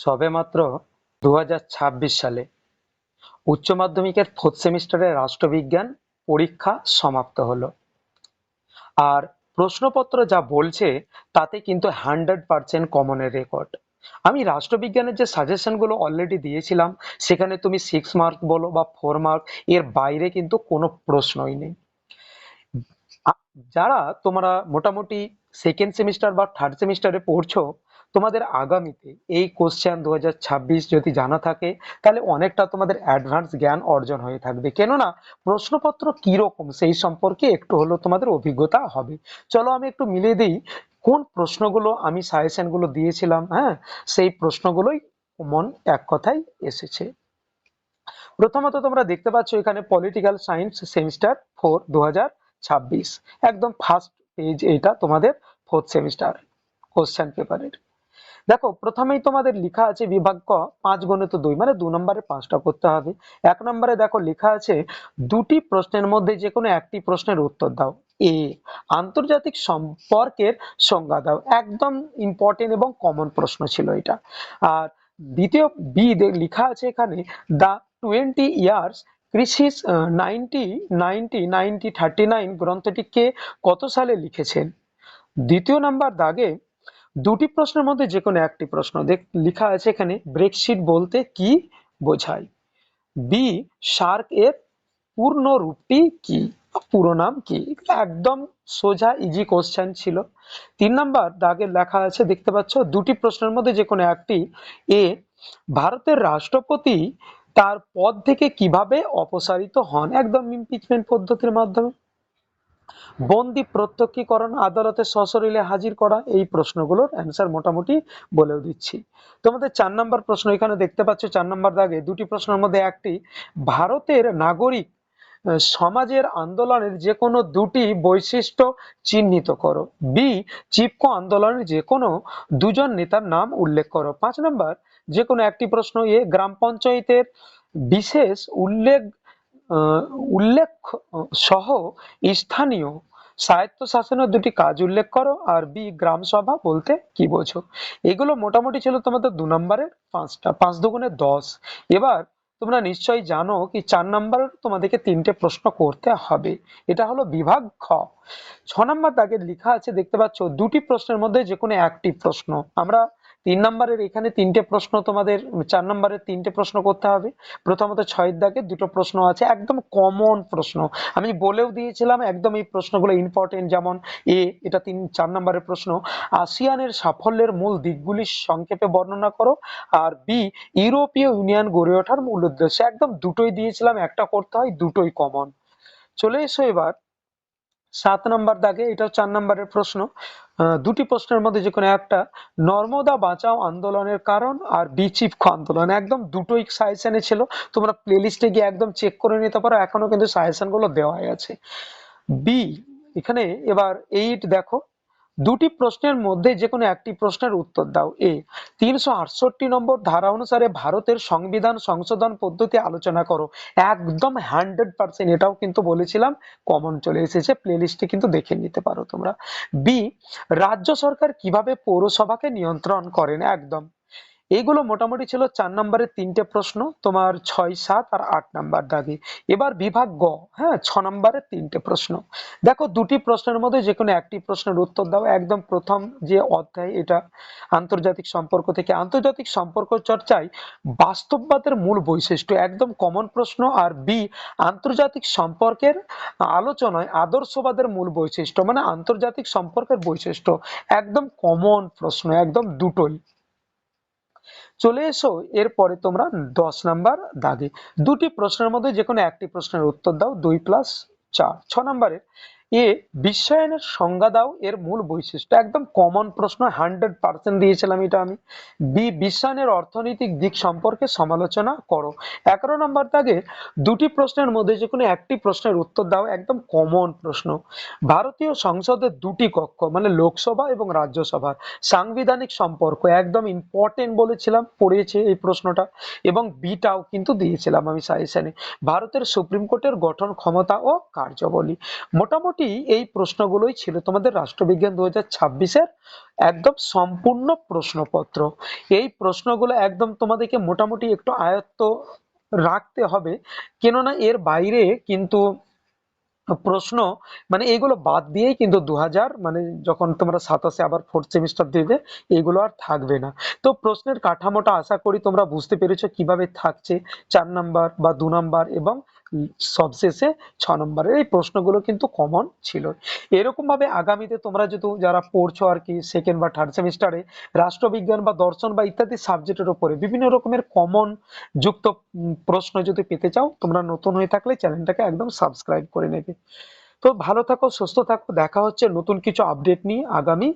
সবেমাত্র 2026 সালে উচ্চ মাধ্যমিকের 4th সেমিস্টারের রাষ্ট্রবিজ্ঞান পরীক্ষা সমাপ্ত হলো। আর প্রশ্নপত্র যা বলছে তাতে কিন্তু 100% কমনের রেকর্ড। আমি রাষ্ট্রবিজ্ঞানের যে সাজেশন গুলো অলরেডি দিয়েছিলাম, সেখানে তুমি 6 মার্ক বলো বা 4 মার্ক, এর বাইরে কিন্তু কোনো প্রশ্নই নেই। যারা তোমরা মোটামুটি সেকেন্ড সেমিস্টার বা থার্ড সেমিস্টারে পড়ছো, তোমাদের আগামীতে এই কোশ্চেন 2026 যদি জানা থাকে, তাহলে অনেকটা তোমাদের অ্যাডভান্স জ্ঞান অর্জন হয়ে থাকবে। কেননা প্রশ্নপত্র কিরকম সেই সম্পর্কে একটু হলেও তোমাদের অভিজ্ঞতা হবে। চলো আমি একটু মিলিয়ে দিই কোন প্রশ্নগুলো আমি সাজেশন গুলো দিয়েছিলাম। হ্যাঁ, সেই প্রশ্নগুলোই কমন এক কথায় এসেছে। প্রথমত তোমরা দেখতে পাচ্ছ এখানে পলিটিক্যাল সায়েন্স সেমিস্টার 4 2026, একদম ফার্স্ট পেজ। এটা তোমাদের 4th সেমিস্টার কোশ্চেন পেপারের। দেখো প্রথমেই তোমাদের লেখা আছে বিভাগ ক 5 × 2, মানে 2 নম্বরে 5টা করতে হবে। 1 নম্বরে দেখো লেখা আছে দুটি প্রশ্নের মধ্যে যে কোনো একটি প্রশ্নের উত্তর দাও। এ, আন্তর্জাতিক সম্পর্কের সংজ্ঞা দাও। একদম ইম্পর্টেন্ট এবং কমন প্রশ্ন ছিল এটা। আর দ্বিতীয় বি লেখা আছে এখানে দা 20 ইয়ার্স ক্রিসিস 1939 গ্রন্থটি কে কত সালে লিখেছেন। দ্বিতীয় নাম্বার দাগে দুটি প্রশ্নের মধ্যে যে কোনো একটি প্রশ্ন লেখা আছে এখানে ব্রেক্সিট বলতে কি বোঝায়। বি, শার্ক এর পূর্ণ রূপটি কি, পুরো নাম কি। একদম সোজা ইজি কোশ্চেন ছিল। 3 নাম্বার দাগে লেখা আছে দেখতে পাচ্ছ দুটি প্রশ্নের মধ্যে যে কোনো একটি। এ, ভারতের রাষ্ট্রপতি তার পদ থেকে কিভাবে অপসারিত হন, একদম ইমপিচমেন্ট পদ্ধতির মাধ্যমে। বন্দি প্রত্যক্ষীকরণ, আদালতে সশরীরে হাজির করা। এই প্রশ্নগুলোর অ্যান্সার মোটামুটি বলেও দিচ্ছি। তোমাদের 4 নম্বর প্রশ্ন এখানে দেখতে পাচ্ছ 4 নম্বর দাগে দুটি প্রশ্নের মধ্যে একটি, ভারতের নাগরিক সমাজের আন্দোলনের যে কোনো দুটি বৈশিষ্ট্য চিহ্নিত করো। বি, চিপকো আন্দোলনের যে কোনো দুজন নেতার নাম উল্লেখ করো। 5 নম্বর যে কোনো একটি প্রশ্ন। এ, গ্রাম পঞ্চায়েতের বিশেষ উল্লেখ সহ স্থানীয় স্বায়ত্তশাসনের দুটি কাজ উল্লেখ করো। আর বি, গ্রাম সভা বলতে কি বোঝো। এগুলো মোটামুটি ছিল তোমাদের 2 নম্বরের 5টা, 5 দুগুণে 10। এবার তোমরা নিশ্চয়ই জানো কি 4 নম্বর তোমাদেরকে 3টে প্রশ্ন করতে হবে। এটা হলো বিভাগ খ। 6 নম্বর দাগে লেখা আছে দেখতে পাচ্ছ দুটি প্রশ্নের মধ্যে যে কোনো একটি প্রশ্ন। আমরা 3 নম্বরের এখানে 3টে প্রশ্ন, তোমাদের 4 নম্বরের 3টে প্রশ্ন করতে হবে। প্রথমত 6 দাগে দুটো প্রশ্ন আছে, একদম কমন প্রশ্ন। আমি বলেও দিয়েছিলাম একদম এই প্রশ্নগুলো ইম্পর্টেন্ট। যেমন এ, এটা 4 নম্বরের প্রশ্ন, আসিয়ানের সাফল্যের মূল দিকগুলি সংক্ষেপে বর্ণনা করো। আর বি, ইউরোপীয় ইউনিয়ন গড়ে ওঠার মূল উদ্দেশ্য। একদম দুটোই দিয়েছিলাম, একটা করতে হয়, দুটোই কমন। চলে এসো এবার 7 নম্বর দাগে, এটাও 4 নম্বরের প্রশ্ন। দুটি প্রশ্নের মধ্যে যে কোনো একটা, নর্মদা বাঁচাও আন্দোলনের কারণ। আর বি, চিপকো আন্দোলন। একদম দুটোই সাজেশনে ছিল, তোমরা প্লে লিস্টে গিয়ে একদম চেক করে নিতে পারো, এখনো কিন্তু সাজেশন গুলো দেওয়াই আছে। বি, এখানে এবার 8 দেখো, দুটি প্রশ্নের মধ্যে যে কোনো একটি প্রশ্নের উত্তর দাও। এ, 368 নম্বর ধারা অনুসারে ভারতের সংবিধান সংশোধন পদ্ধতি আলোচনা করো। একদম 100%, এটাও কিন্তু বলেছিলাম কমন চলে এসেছে, প্লে লিস্টে কিন্তু দেখে নিতে পারো তোমরা। বি, রাজ্য সরকার কিভাবে পৌরসভাকে নিয়ন্ত্রণ করেন। একদম এইগুলো মোটামুটি ছিল 4 নম্বরের 3টে প্রশ্ন, তোমার 6, 7 আর 8 নাম্বার দাগে। এবার বিভাগ গ, হ্যাঁ, 6 নম্বরের 3টে প্রশ্ন। দেখো দুটি প্রশ্নের মধ্যে যে কোনো একটি প্রশ্নের উত্তর দাও। একদম প্রথম যে অধ্যায় এটা আন্তর্জাতিক সম্পর্ক থেকে, আন্তর্জাতিক সম্পর্ক চর্চায় বাস্তববাদের মূল বৈশিষ্ট্য। একদম কমন প্রশ্ন। আর বি, আন্তর্জাতিক সম্পর্কের আলোচনায় আদর্শবাদের মূল বৈশিষ্ট্য, মানে আন্তর্জাতিক সম্পর্কের বৈশিষ্ট্য। একদম কমন প্রশ্ন, একদম দুটোই। চলে এসো এরপরে তোমরা 10 নাম্বার দাগে, দুটি প্রশ্নের মধ্যে যে কোনো একটি প্রশ্নের উত্তর দাও। 2+4। 6 নম্বরে, এ, বিশ্বায়নের সংজ্ঞা দাও, এর মূল বৈশিষ্ট্য। একদম কমন প্রশ্ন, 100% দিয়েছিলাম এটা আমি। বি, বিশ্বায়নের অর্থনৈতিক দিক সম্পর্কে সমালোচনা করো। 11 নম্বর দাগে দুটি প্রশ্নের মধ্যে যে কোনো একটি প্রশ্নের উত্তর দাও। একদম কমন প্রশ্ন, ভারতীয় সংসদের দুটি কক্ষ, মানে লোকসভা এবং রাজ্যসভার সাংবিধানিক সম্পর্ক। একদম ইম্পর্টেন্ট বলেছিলাম, পড়েছে এই প্রশ্নটা। এবং বিটাও কিন্তু দিয়েছিলাম আমি সাজেশনে, ভারতের সুপ্রিম কোর্টের গঠন ক্ষমতা ও কার্যাবলী। মোটামুটি মোটামুটি এই প্রশ্নগুলোই ছিল তোমাদের রাষ্ট্রবিজ্ঞান 2026-এর একদম সম্পূর্ণ প্রশ্নপত্র। এই প্রশ্নগুলো একদম তোমাদেরকে মোটামুটি একটু আয়ত্ত রাখতে হবে, কেননা এর বাইরে কিন্তু প্রশ্ন মানে এগুলো বাদ দিয়েই কিন্তু 2000 মানে যখন তোমরা 27-এ আবার ফোর্থ সেমিস্টার দেবে, এগুলো আর থাকবে না। তো প্রশ্নের কাঠামোটা আশা করি তোমরা বুঝতে পেরেছো কিভাবে থাকছে, 4 নাম্বার বা 2 নাম্বার এবং সবশেষে 6 নম্বরের এই প্রশ্নগুলো কিন্তু কমন ছিল। এরকম ভাবে আগামীতে তোমরা যদি যারা পড়ছো আর কি সেকেন্ড বা থার্ড সেমিস্টারে রাষ্ট্রবিজ্ঞান বা দর্শন বা ইত্যাদি সাবজেক্টের উপরে বিভিন্ন রকমের কমন যুক্ত প্রশ্ন যদি পেতে চাও, তোমরা নতুন হয়ে থাকলে চ্যানেলটাকে একদম সাবস্ক্রাইব করে নেবে। তো ভালো থাকো, সুস্থ থাকো, দেখা হচ্ছে নতুন কিছু আপডেট নিয়ে আগামী